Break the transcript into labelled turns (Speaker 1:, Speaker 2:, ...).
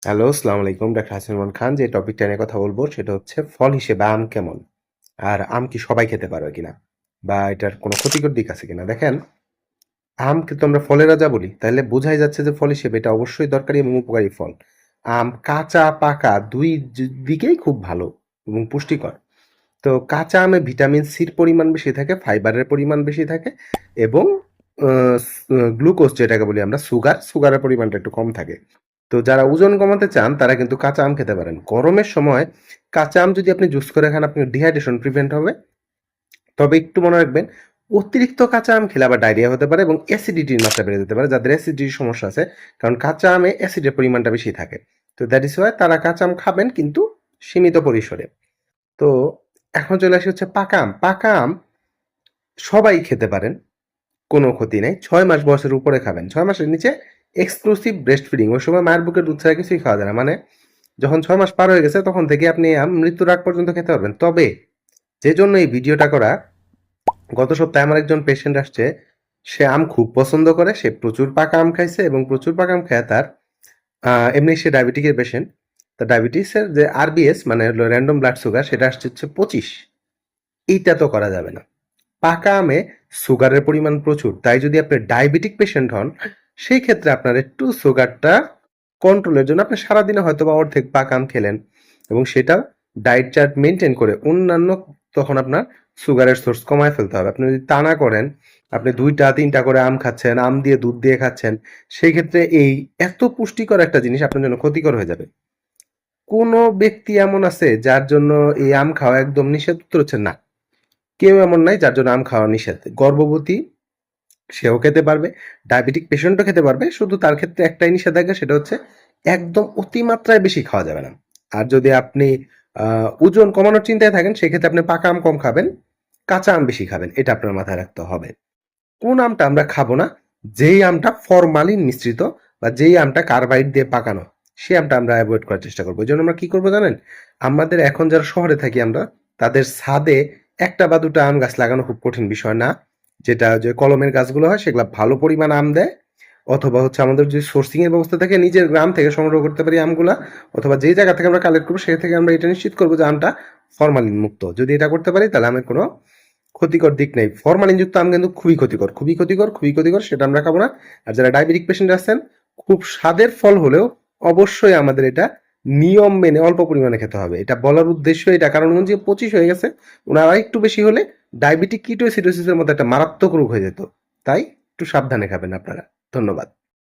Speaker 1: Hello, আসসালামু আলাইকুম। Doctor Hasanul খান। যে টপিকটা নিয়ে কথা বলবো সেটা হচ্ছে ফল হিসেবে আম কেমন? আর আম কি সবাই খেতে পারবে কিনা? বা এটার কোনো ক্ষতিকর দিক আছে কিনা? দেখেন, আমকে তো আমরা ফলের রাজা বলি। তাইলে বোঝাই যাচ্ছে যে ফল হিসেবে এটা অবশ্যই দরকারি এবং উপকারী ফল। আম কাঁচা, পাকা ২ দিকেই খুব ভালো এবং পুষ্টিকর। তো কাঁচা আমে ভিটামিন সির পরিমাণ বেশি থাকে, ফাইবারের পরিমাণ বেশি থাকে এবং আ গ্লুকোজ যেটাকে বলি আমরা সুগারের পরিমাণটা একটু কম থাকে। তো যারা ওজন কমাতে চান তারা কিন্তু কাঁচা আম খেতে পারেন। গরমের সময় কাঁচা আম যদি আপনি জুস করে খান আপনার ডিহাইড্রেশন প্রিভেন্ট হবে। তবে একটু মনে রাখবেন অতিরিক্ত কাঁচা আম খেলে আবার ডায়রিয়া হতে পারে এবং অ্যাসিডিটির মাত্রা বেড়ে যেতে পারে। যাদের অ্যাসিডিটির সমস্যা আছে, কারণ কাঁচা আমে অ্যাসিডের পরিমাণটা বেশি থাকে। তো দ্যাট ইজ ওয়াই তারা কাঁচা আম খাবেন কিন্তু সীমিত পরিসরে। তো এখন চলে আসি হচ্ছে পাকা আম। পাকা আম সবাই খেতে পারেন। কোনো ক্ষতি নেই। ৬ মাস বয়সের উপরে খাবেন। ৬ মাসের নিচে এক্সক্লুসিভ ব্রেস্ট ফিডিং। ওই সময় মায়ের বুকের দুধ ছাড়া কিছুই খাওয়া যায় না। মানে যখন ৬ মাস পার হয়ে গেছে তখন থেকে আপনি আম মৃত্যুর আগ পর্যন্ত খেতে পারবেন। তবে যে জন্য এই ভিডিওটা করা, গত সপ্তাহে আমার একজন পেশেন্ট আসছে, সে আম খুব পছন্দ করে, সে প্রচুর পাকা আম খাইছে এবং প্রচুর পাকা আম খায় তার এমনি সে ডায়াবেটিকের পেশেন্ট। তার ডায়াবেটিসের যে আরবিএস মানে হলো র‍্যান্ডম ব্লাড সুগার সেটা আসছে হচ্ছে ২৫। এইটা তো করা যাবে না। পাকা আমে সুগারের পরিমাণ প্রচুর। তাই যদি আপনি ডায়াবেটিক পেশেন্ট হন, সেই ক্ষেত্রে আপনার একটু সুগারটা কন্ট্রোলের জন্য আপনি সারাদিনে হয়তোবা অর্ধেক পাকা আম খেলেন এবং সেটা ডায়েট চার্ট মেইনটেইন করে অন্যান্য তখন আপনার সুগারের সোর্স কমায় ফেলতে হবে। আপনি যদি তা না করেন, আপনি ২টা ৩টা করে আম খাচ্ছেন, আম দিয়ে দুধ দিয়ে খাচ্ছেন, সেই ক্ষেত্রে এই এত পুষ্টিকর একটা জিনিস আপনার জন্য ক্ষতিকর হয়ে যাবে। কোনো ব্যক্তি এমন আছে যার জন্য এই আম খাওয়া একদম নিষেধ? উত্তর হচ্ছে না। কেউ এমন নাই যার জন্য আম খাওয়া নিষেধ। গর্ভবতী সেও খেতে পারবে, ডায়াবেটিক পেশেন্টও খেতে পারবে। শুধু তার ক্ষেত্রে একটাই নিষেধাজ্ঞা, সেটা হচ্ছে একদম অতিমাত্রায় বেশি খাওয়া যাবে না। আর যদি আপনি ওজন কমানোর চিন্তায় থাকেন সেক্ষেত্রে আপনি পাকা আম কম খাবেন, কাঁচা আম বেশি খাবেন। এটা আপনার মাথায় রাখতে হবে। কোন আমটা আমরা খাবো না? যেই আমটা ফরমালিন মিশ্রিত বা যেই আমটা কার্বাইড দিয়ে পাকানো, সেই আমটা আমরা এভয়েড করার চেষ্টা করবো। এই জন্য আমরা কি করবো জানেন? আমাদের এখন যারা শহরে থাকি আমরা, তাদের ছাদে ১ টা বা ২ টা আম গাছ লাগানো খুব কঠিন বিষয় না। যেটা যে কলমের গাছগুলো হয় সেগুলা ভালো পরিমাণ আম দেয়। অথবা হচ্ছে আমাদের যদি সোর্সিং এর ব্যবস্থা থাকে নিজের গ্রাম থেকে সংগ্রহ করতে পারি আমগুলা, অথবা যেই জায়গা থেকে আমরা কালেক্ট করবো সেখান থেকে আমরা এটা নিশ্চিত করবো যে আমটা ফরমালিন মুক্ত। যদি এটা করতে পারি তাহলে আমের কোনো ক্ষতিকর দিক নেই। ফরমালিনযুক্ত আম কিন্তু খুবই ক্ষতিকর, খুবই ক্ষতিকর, খুবই ক্ষতিকর। সেটা আমরা খাবো না। আর যারা ডায়াবেটিক পেশেন্ট আছেন, খুব স্বাদের ফল হলেও অবশ্যই আমাদের এটা নিয়ম মেনে অল্প পরিমাণে খেতে হবে। এটা বলার উদ্দেশ্য এটা, কারণ উনি যে ২৫ হয়ে গেছে, উনার আরেকটু বেশি হলে ডায়াবেটিক কিটোএসিডোসিসের মতো একটা মারাত্মক রোগ হয়ে যেত। তাই একটু সাবধানে খাবেন আপনারা। ধন্যবাদ।